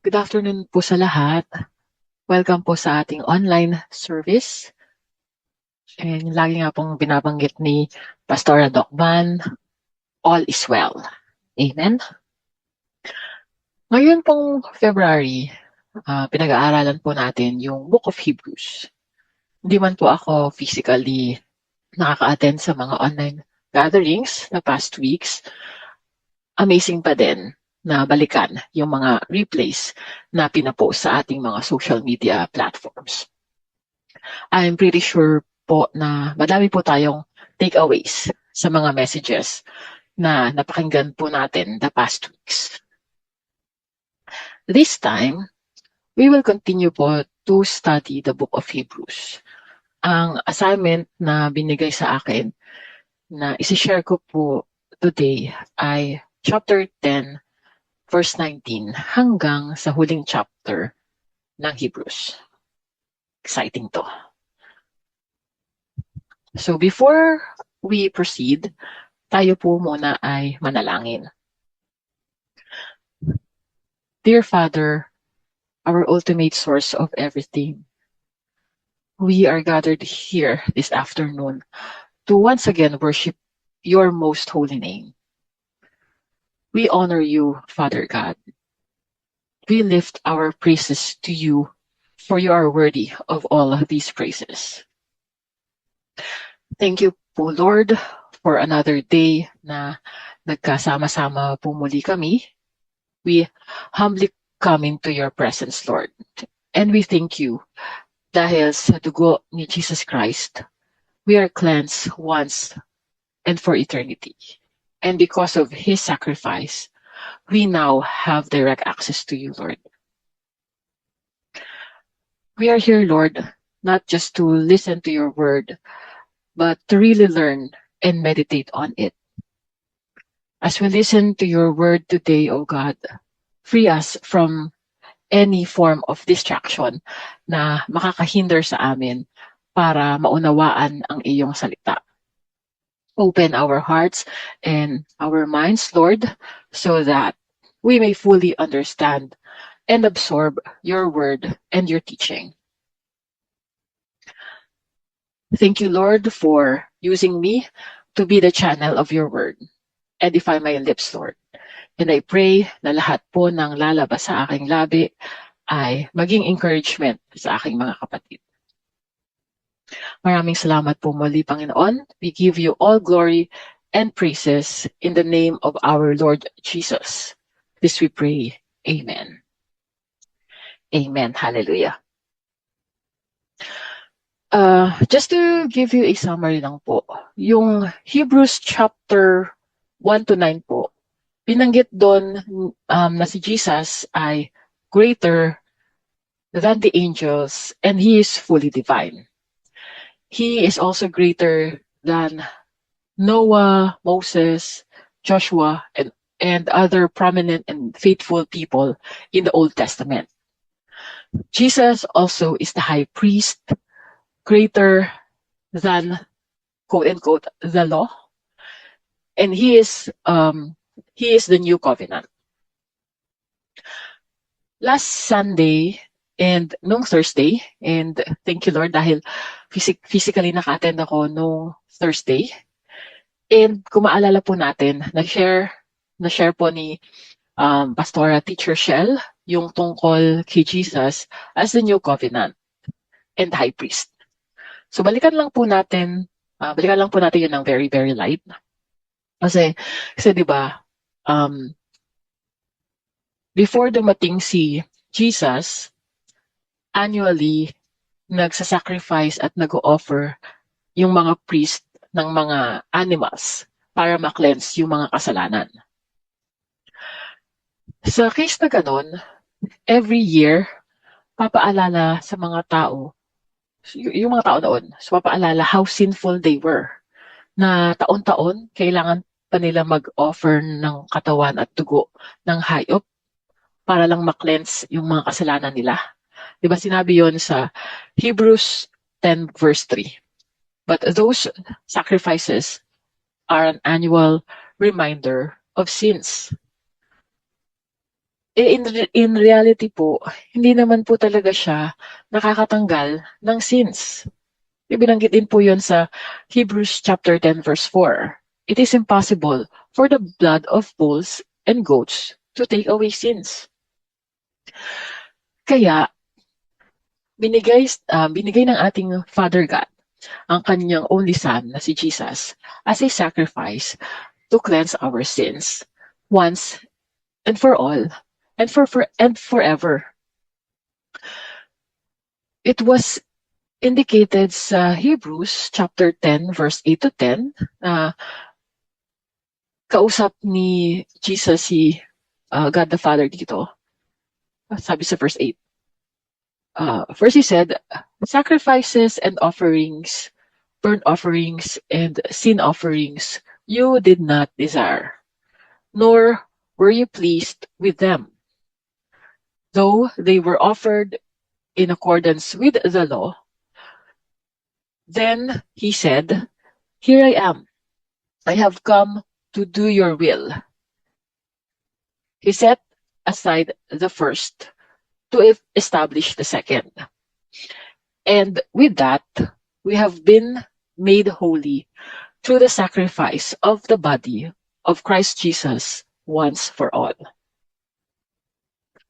Good afternoon po sa lahat. Welcome po sa ating online service. And lagi nga pong binabanggit ni Pastora Doc Van, all is well. Amen? Ngayon pong February, pinag-aaralan po natin yung Book of Hebrews. Hindi man po ako physically nakaka-attend sa mga online gatherings na past weeks, amazing pa din na balikan yung mga replays na pinapost sa ating mga social media platforms. I'm pretty sure po na madami po tayong takeaways sa mga messages na napakinggan po natin the past weeks. This time, we will continue po to study the book of Hebrews. Ang assignment na binigay sa akin na isi-share ko po today ay chapter 10, verse 19 hanggang sa huling chapter ng Hebrews. Exciting to. So before we proceed, tayo po muna ay manalangin. Dear Father, our ultimate source of everything, we are gathered here this afternoon to once again worship your most holy name. We honor you, Father God. We lift our praises to you, for you are worthy of all of these praises. Thank you po, Lord, for another day na nagkasama-sama po muli kami. We humbly come into your presence, Lord. And we thank you dahil sa dugo ni Jesus Christ, we are cleansed once and for eternity. And because of his sacrifice, we now have direct access to you, Lord. We are here, Lord, not just to listen to your word, but to really learn and meditate on it. As we listen to your word today, O God, free us from any form of distraction na makakahinder sa amin para maunawaan ang iyong salita. Open our hearts and our minds, Lord, so that we may fully understand and absorb your word and your teaching. Thank you, Lord, for using me to be the channel of your word. Edify my lips, Lord. And I pray na lahat po ng lalabas sa aking labi ay maging encouragement sa aking mga kapatid. Maraming salamat po muli, Panginoon. We give you all glory and praises in the name of our Lord Jesus. This we pray. Amen. Amen. Hallelujah. Just to give you a summary lang po, yung Hebrews chapter 1 to 9 po, binanggit doon na si Jesus ay greater than the angels and he is fully divine. He is also greater than Noah, Moses, Joshua, and other prominent and faithful people in the Old Testament. Jesus also is the high priest, greater than, quote unquote, the law, and he is the new covenant. Last Sunday and nung Thursday, and thank you Lord dahil physically naka-attend ako nung Thursday. And kung maalala po natin, na-share po ni Pastora Teacher Shell yung tungkol kay Jesus as the new covenant and high priest. So balikan lang po natin yun ng very, very light. Kasi di ba, before dumating si Jesus, annually, nagsasacrifice at nag-o-offer yung mga priest ng mga animals para ma-cleanse yung mga kasalanan. Sa case na ganun, every year, papaalala sa mga tao, yung mga tao noon, so papaalala how sinful they were, na taon-taon, kailangan pa nila mag-offer ng katawan at dugo ng hayop para lang ma-cleanse yung mga kasalanan nila. Diba sinabi yon sa Hebrews 10 verse 3. But those sacrifices are an annual reminder of sins. In reality po, hindi naman po talaga siya nakakatanggal ng sins. Ibinanggit din po yun sa Hebrews chapter 10 verse 4. It is impossible for the blood of bulls and goats to take away sins. Kaya, binigay ng ating Father God ang kanyang only Son na si Jesus as a sacrifice to cleanse our sins once and for all and forever. It was indicated sa Hebrews chapter 10 verse 8 to 10 na kausap ni Jesus si God the Father dito. Sabi sa verse 8. First he said, sacrifices and offerings, burnt offerings and sin offerings you did not desire, nor were you pleased with them, though they were offered in accordance with the law. Then he said, here I am. I have come to do your will. He set aside the first to establish the second. And with that, we have been made holy through the sacrifice of the body of Christ Jesus once for all.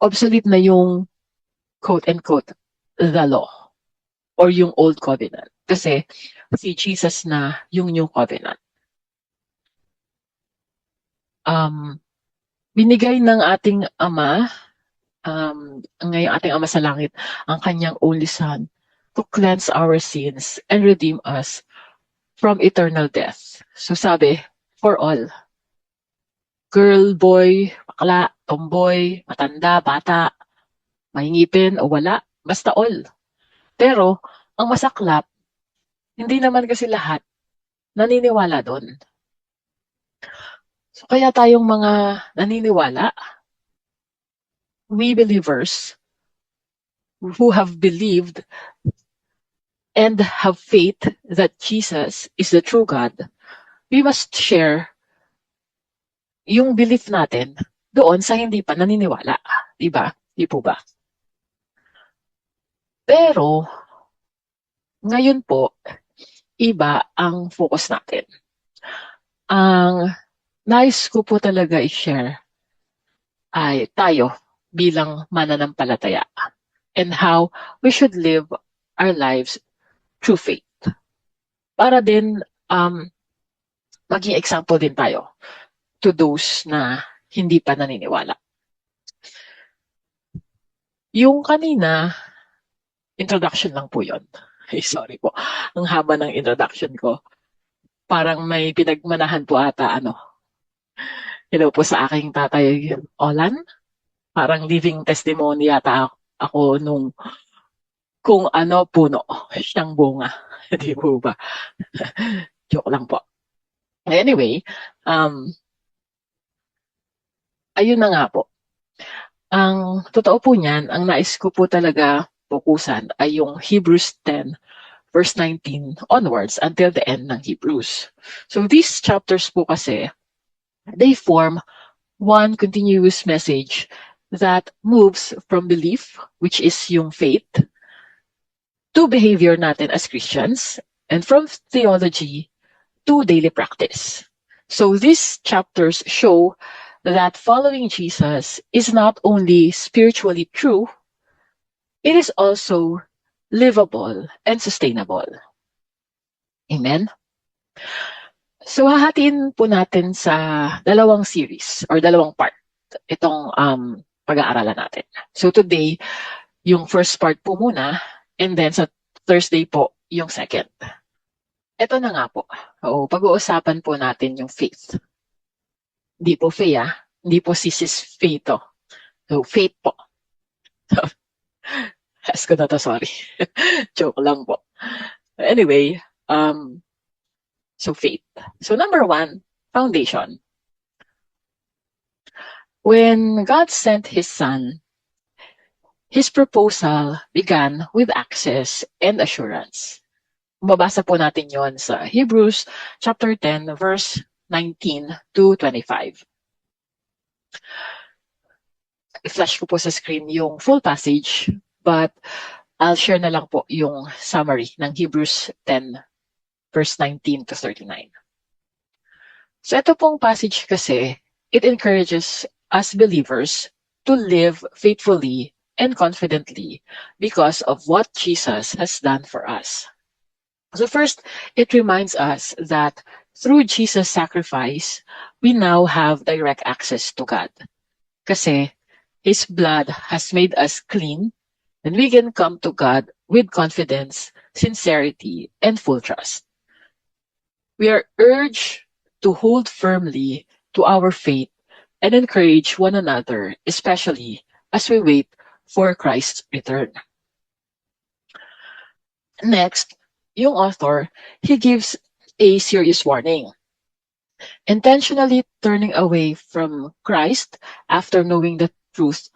Obsolete na yung quote-unquote the law or yung old covenant. Kasi si Jesus na yung new covenant. Binigay ng ating Ama, ngayong ating Ama sa langit, ang kanyang only Son to cleanse our sins and redeem us from eternal death. So sabi, for all. Girl, boy, bakla, tomboy, matanda, bata, may ngipin o wala, basta all. Pero, ang masaklap, hindi naman kasi lahat naniniwala doon. So kaya tayong mga naniniwala, we believers who have believed and have faith that Jesus is the true God, we must share yung belief natin doon sa hindi pa naniniwala. Diba? Di po ba? Pero, ngayon po, iba ang focus natin. Ang nais ko po talaga i-share ay tayo bilang mananampalataya and how we should live our lives through faith. Para din maging example din tayo to those na hindi pa naniniwala. Yung kanina, introduction lang po yon. Sorry po. Ang haba ng introduction ko. Parang may pinagmanahan po ata, hello po sa aking tatay Olan. Parang living testimony yata ako nung kung ano puno, siyang bunga. Di po ba? Joke lang po. Anyway, ayun na nga po. Ang totoo po niyan, ang nais ko po talaga fokusan ay yung Hebrews 10 verse 19 onwards until the end ng Hebrews. So these chapters po kasi, they form one continuous message that moves from belief, which is yung faith, to behavior natin as Christians, and from theology to daily practice. So these chapters show that following Jesus is not only spiritually true, it is also livable and sustainable. Amen? So hahatiin po natin sa dalawang series or dalawang part itong pag-aaralan natin. So today, yung first part po muna, and then sa Thursday po, yung second. Ito na nga po. Pag-uusapan po natin yung faith. Hindi po Faye, hindi po Sisis Faye to. So, faith po. Ask ko na to, sorry. Joke lang po. Anyway, so faith. So number 1, foundation. When God sent His Son, His proposal began with access and assurance. Mabasa po natin yon sa Hebrews chapter 10, verse 19 to 25. i-flash ko po sa screen yung full passage, but I'll share na lang po yung summary ng Hebrews 10, verse 19 to 39. So ito pong passage kasi, it encourages us believers to live faithfully and confidently because of what Jesus has done for us. So first, it reminds us that through Jesus' sacrifice, we now have direct access to God. Kasi His blood has made us clean, and we can come to God with confidence, sincerity, and full trust. We are urged to hold firmly to our faith and encourage one another, especially as we wait for Christ's return. Next, yung author, he gives a serious warning. Intentionally turning away from Christ after knowing the truth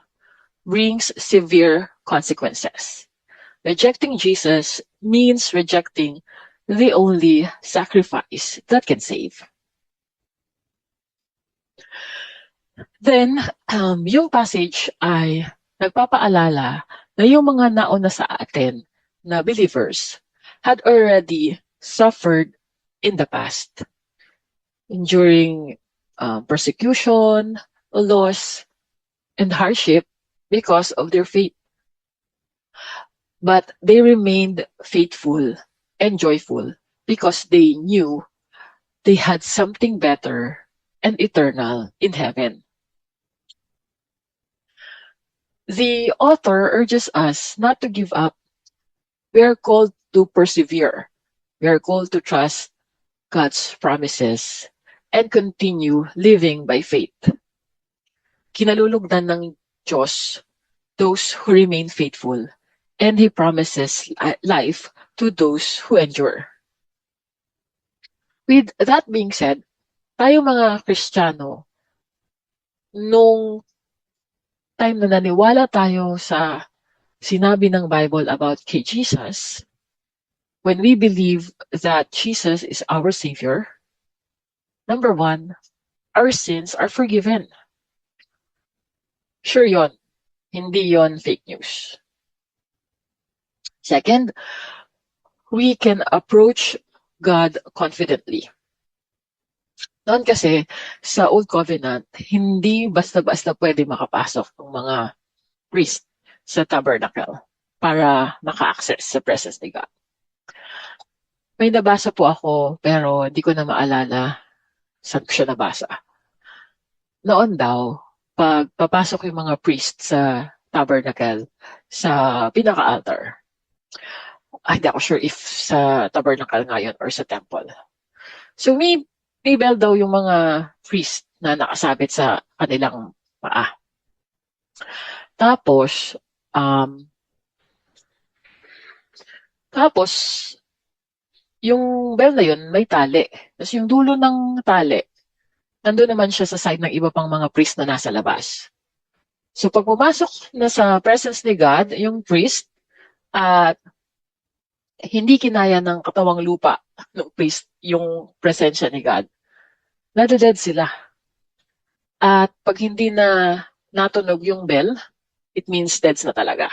brings severe consequences. Rejecting Jesus means rejecting the only sacrifice that can save. Then, yung passage ay nagpapaalala na yung mga nauna sa atin na believers had already suffered in the past, enduring persecution, loss, and hardship because of their faith. But they remained faithful and joyful because they knew they had something better and eternal in heaven. The author urges us not to give up. We are called to persevere. We are called to trust God's promises and continue living by faith. Kinalulugdan ng Diyos those who remain faithful, and He promises life to those who endure. With that being said, tayo mga Kristiyano, nung time na naniwala tayo sa sinabi ng Bible about kay Jesus, when we believe that Jesus is our Savior, number one, our sins are forgiven. Sure yon, hindi yon fake news. Second, we can approach God confidently. Noon kasi, sa Old Covenant, hindi basta-basta pwede makapasok ng mga priest sa tabernacle para maka-access sa presence ni God. May nabasa po ako, pero di ko na maalala saan ko siya nabasa. Noon daw, pag papasok yung mga priest sa tabernacle, sa pinaka-altar, hindi ako sure if sa tabernacle ngayon or sa temple. So may bell daw yung mga priest na nakasabit sa kanilang paa. Tapos, yung bell na yun may tali. Tapos yung dulo ng tali, nandun naman siya sa side ng iba pang mga priest na nasa labas. So pag pumasok na sa presence ni God, yung priest, at hindi kinaya ng katawang lupa ng priest yung presensya ni God, nadeded sila. At pag hindi na natunog yung bell, it means dead na talaga.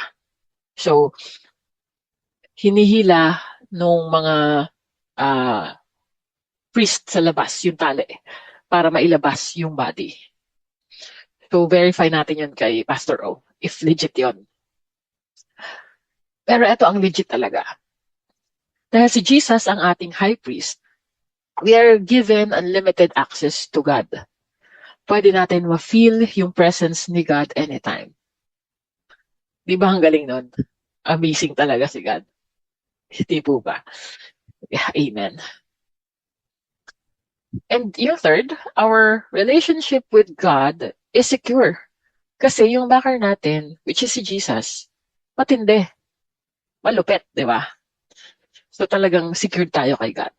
So, hinihila nung mga priest sa labas yung tali para mailabas yung body. So, verify natin yun kay Pastor O, if legit yun. Pero ito ang legit talaga. Dahil si Jesus ang ating high priest, we are given unlimited access to God. Pwede natin ma-feel yung presence ni God anytime. Di ba ang galing nun? Amazing talaga si God. Hindi po ba? Yeah, amen. And yung third, our relationship with God is secure. Kasi yung backer natin, which is si Jesus, matindi. Malupit, di ba? So talagang secured tayo kay God.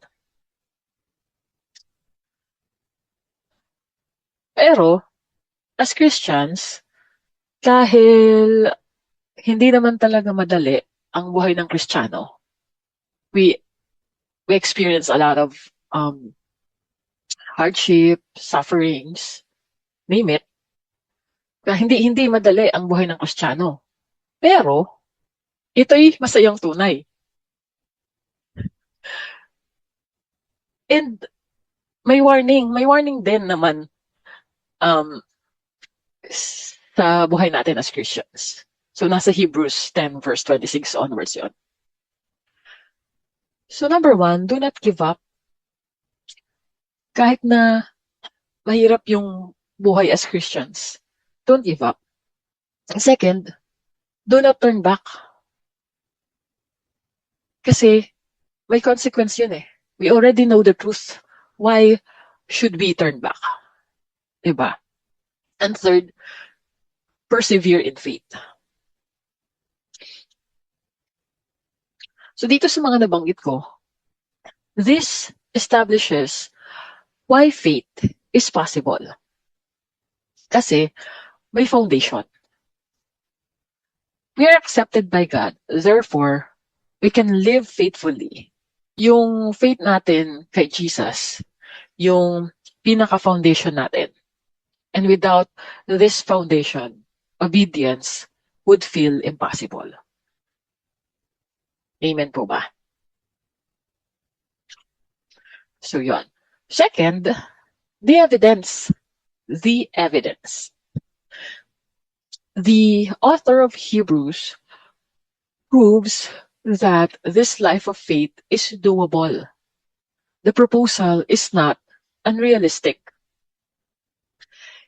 Pero, as Christians, dahil hindi naman talaga madali ang buhay ng Kristiyano, we experience a lot of hardship, sufferings, name it. Hindi madali ang buhay ng Kristiyano. Pero, ito'y masayang tunay. And may warning din naman um, sa buhay natin as Christians. So, nasa Hebrews 10 verse 26 onwards yon. So, number 1, do not give up. Kahit na mahirap yung buhay as Christians, don't give up. Second, do not turn back. Kasi may consequence yun eh. We already know the truth. Why should we turn back? Diba? And third, persevere in faith. So dito sa mga nabanggit ko, this establishes why faith is possible. Kasi may foundation. We are accepted by God. Therefore, we can live faithfully. Yung faith natin kay Jesus, yung pinaka-foundation natin. And without this foundation, obedience would feel impossible. Amen po ba? So yun. Second, the evidence. The evidence. The author of Hebrews proves that this life of faith is doable. The proposal is not unrealistic.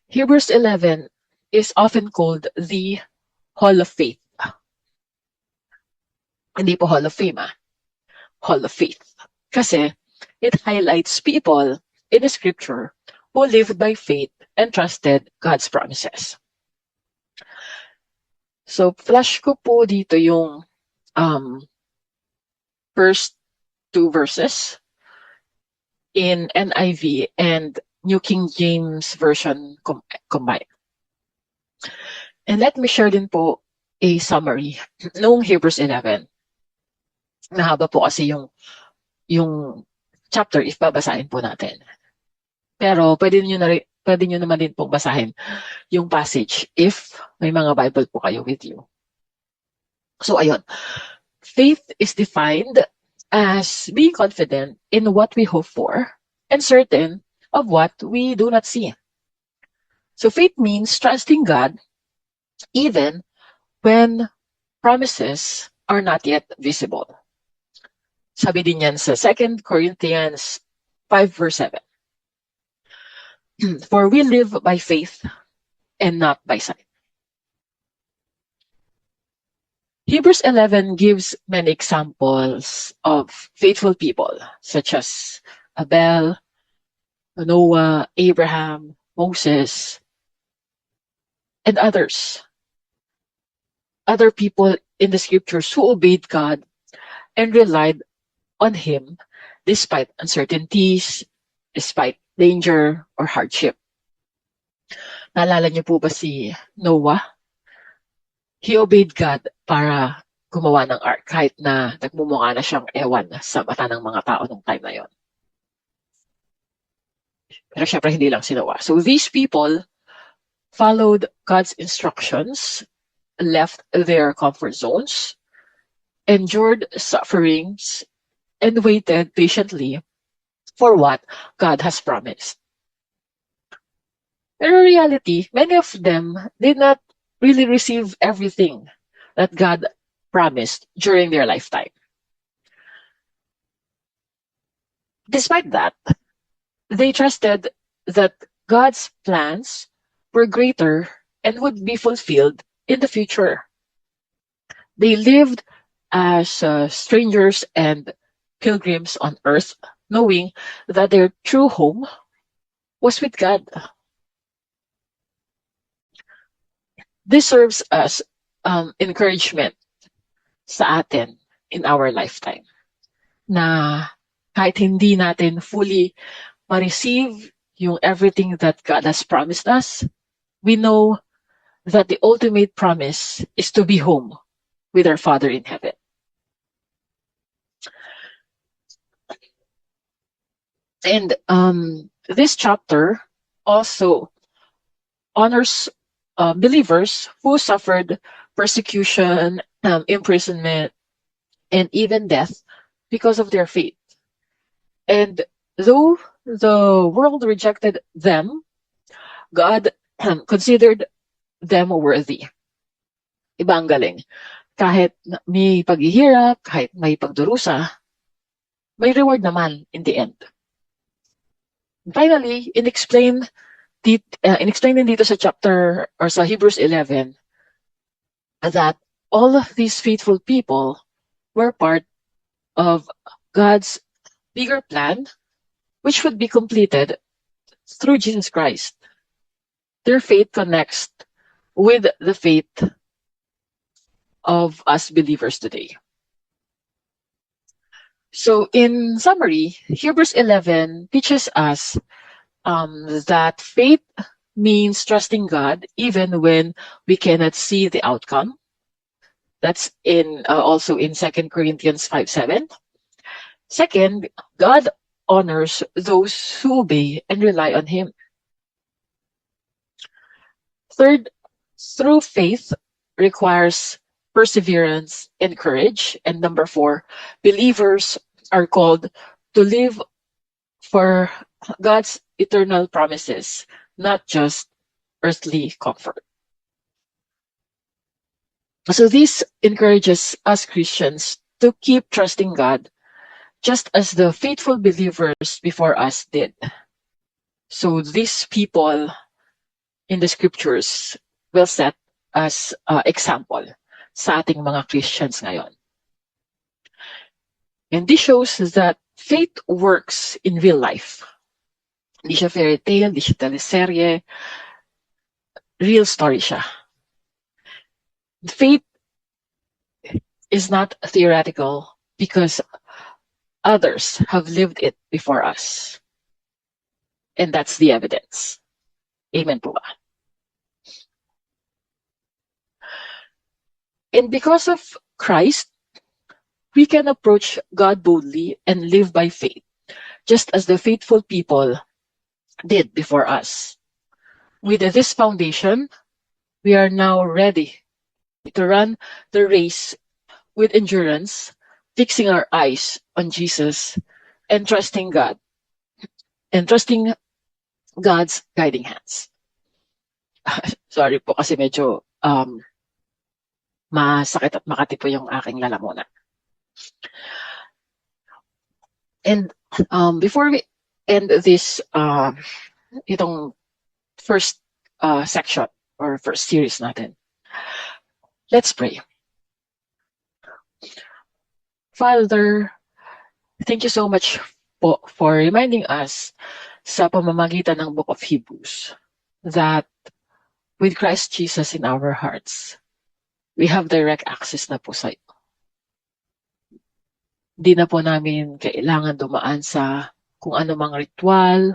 Hebrews 11 is often called the Hall of Faith. Hindi po Hall of Fame, Hall of Faith. Kasi it highlights people in the scripture who lived by faith and trusted God's promises. So, flash ko po dito yung first 2 verses in NIV and New King James Version combined. And let me share din po a summary noong Hebrews 11. Mahaba po kasi yung chapter if babasahin po natin. Pero pwede nyo naman din pong basahin yung passage if may mga Bible po kayo with you. So ayun, faith is defined as being confident in what we hope for and certain of what we do not see. So faith means trusting God even when promises are not yet visible. Sabi din yan sa 2 Corinthians 5 verse 7. For we live by faith and not by sight. Hebrews 11 gives many examples of faithful people such as Abel, Noah, Abraham, Moses, and others. Other people in the scriptures who obeyed God and relied on Him despite uncertainties, despite danger or hardship. Naalala niyo po ba si Noah? He obeyed God para gumawa ng ark kahit na nagmumukha na siyang ewan sa mata ng mga tao nung time na yon. Pero syempre hindi lang si Noah. So these people followed God's instructions, left their comfort zones, endured sufferings, and waited patiently for what God has promised. Pero in reality, many of them did not really receive everything that God promised during their lifetime. Despite that, they trusted that God's plans were greater and would be fulfilled in the future. They lived as strangers and pilgrims on earth, knowing that their true home was with God. This serves as encouragement sa atin in our lifetime na kahit hindi natin fully ma-receive yung everything that God has promised us, we know that the ultimate promise is to be home with our Father in heaven. And this chapter also honors believers who suffered persecution, imprisonment, and even death because of their faith. And though the world rejected them, God considered them worthy. Iba ang galing. Kahit may paghihirap, kahit may pagdurusa, may reward naman in the end. Finally, inexplained din dito sa chapter or sa Hebrews 11 that all of these faithful people were part of God's bigger plan, which would be completed through Jesus Christ. Their faith connects with the faith of us believers today. So in summary, Hebrews 11 teaches us that faith means trusting God even when we cannot see the outcome. That's also in 2 Corinthians 5:7. Second, God honors those who obey and rely on Him. Third, through faith requires perseverance and courage. And number 4, believers are called to live for God's eternal promises, not just earthly comfort. So this encourages us Christians to keep trusting God, just as the faithful believers before us did. So these people in the scriptures will set as example sa ating mga Christians ngayon. And this shows that faith works in real life. Hindi siya fairy tale, hindi siya teleserye. Real story siya. Faith is not theoretical because others have lived it before us. And that's the evidence. Amen po ba? And because of Christ, we can approach God boldly and live by faith, just as the faithful people did before us. With this foundation, we are now ready to run the race with endurance, fixing our eyes on Jesus and trusting God, and trusting God's guiding hands. Sorry po kasi medyo masakit at makati po yung aking lalamunan. And before we end this itong first section or first series natin, let's pray. Father, thank you so much po for reminding us sa pamamagitan ng Book of Hebrews that with Christ Jesus in our hearts, we have direct access na po sa iyo. Di na po namin kailangan dumaan sa kung ano mang ritual,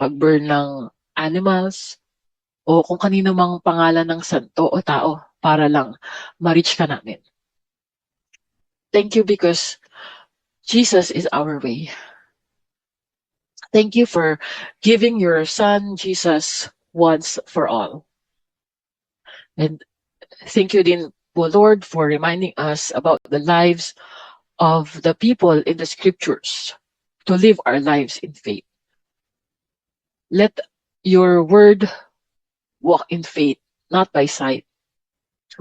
pag-burn ng animals, o kung kanino mang pangalan ng santo o tao para lang ma-reach ka namin. Thank you because Jesus is our way. Thank you for giving your Son, Jesus, once for all. And thank you din po, Lord, for reminding us about the lives of the people in the scriptures to live our lives in faith. Let your word, walk in faith, not by sight,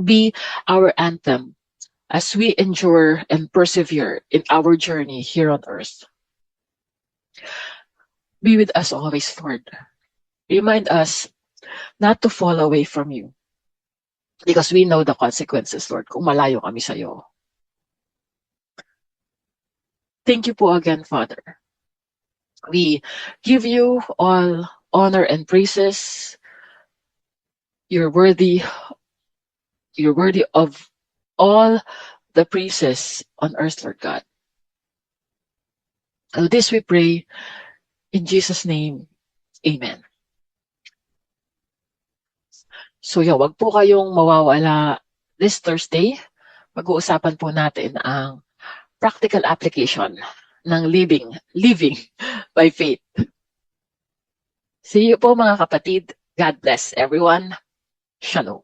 be our anthem as we endure and persevere in our journey here on earth. Be with us always, Lord. Remind us not to fall away from you because we know the consequences, Lord, kung malayo kami sa iyo. Thank you po again, Father. We give you all honor and praises. You're worthy of all the praises on earth, Lord God. And this we pray in Jesus' name. Amen. So wag po kayong mawawala this Thursday. Pag-uusapan po natin ang practical application ng living by faith. See you po mga kapatid. God bless everyone. Shalom.